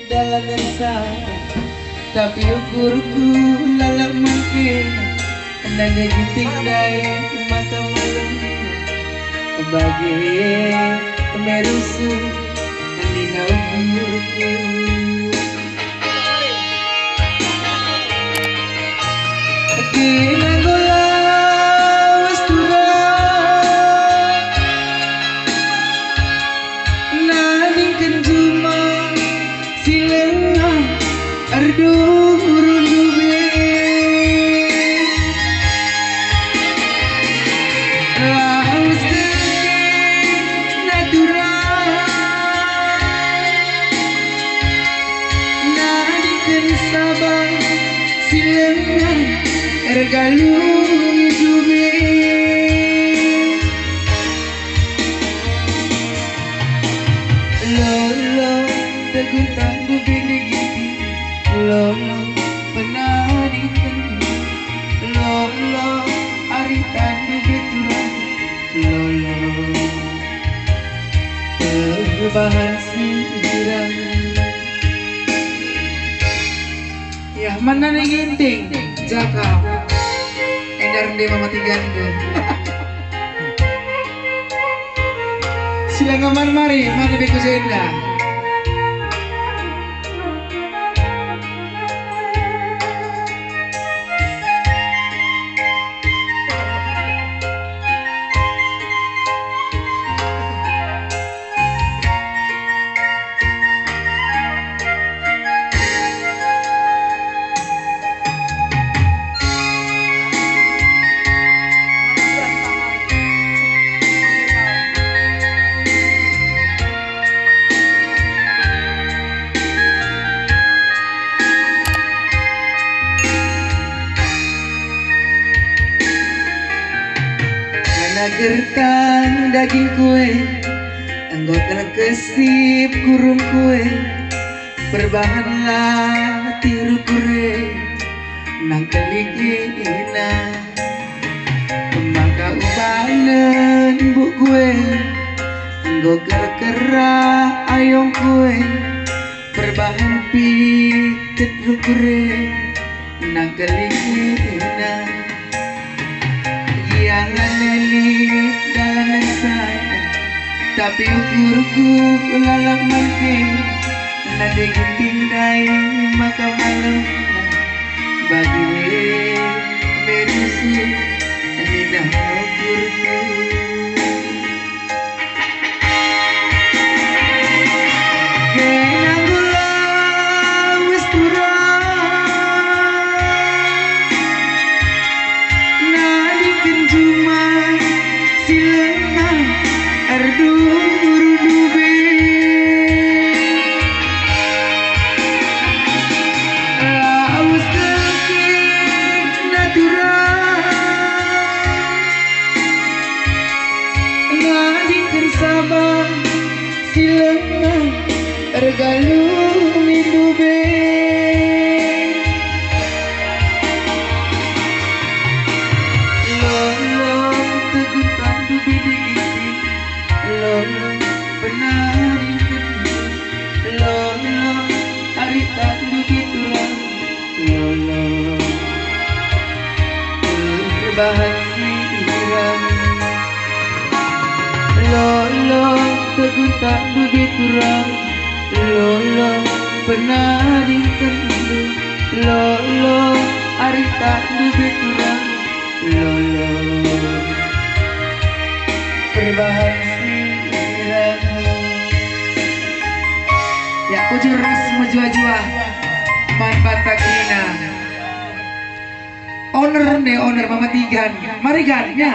Dalam bersama tapi ukurku lalang mungkin nada giting daya mata malam bagi merusu andina ukurku kinanggola wastura nading kenjuma silenga ardu rundube laus natural nadikan sabang silenga ergalung dube lolo teguntang dube lolo penarikan lolo aritan dubeturan lolo terbahan sirang ya mana nih ginting jaka endar de mama tiganda sila ngaman mari mana beku zenda. Gertang daging kue anggota kesip kurung kue berbahanlah tiru kure nang keligina maka ubanen bu kue anggota kerah ayong kue berbahan piket kure nang keligina jangan nelik dalam saya tapi ukurku lalang mungkin nade ginting dai maka malam bagi berusu lidah ukurku ergalung dube lolo teguntang dube digiti lolo penarikan lolo aritan dube tulang lolo terbahan sirang lolo teguntang dube tulang lolo pernah dikendu lolo arita dubeturan lolo perbahan sirang ya ujur ras mejua-jua man batakrina owner nih owner mama tigan mari gan ya.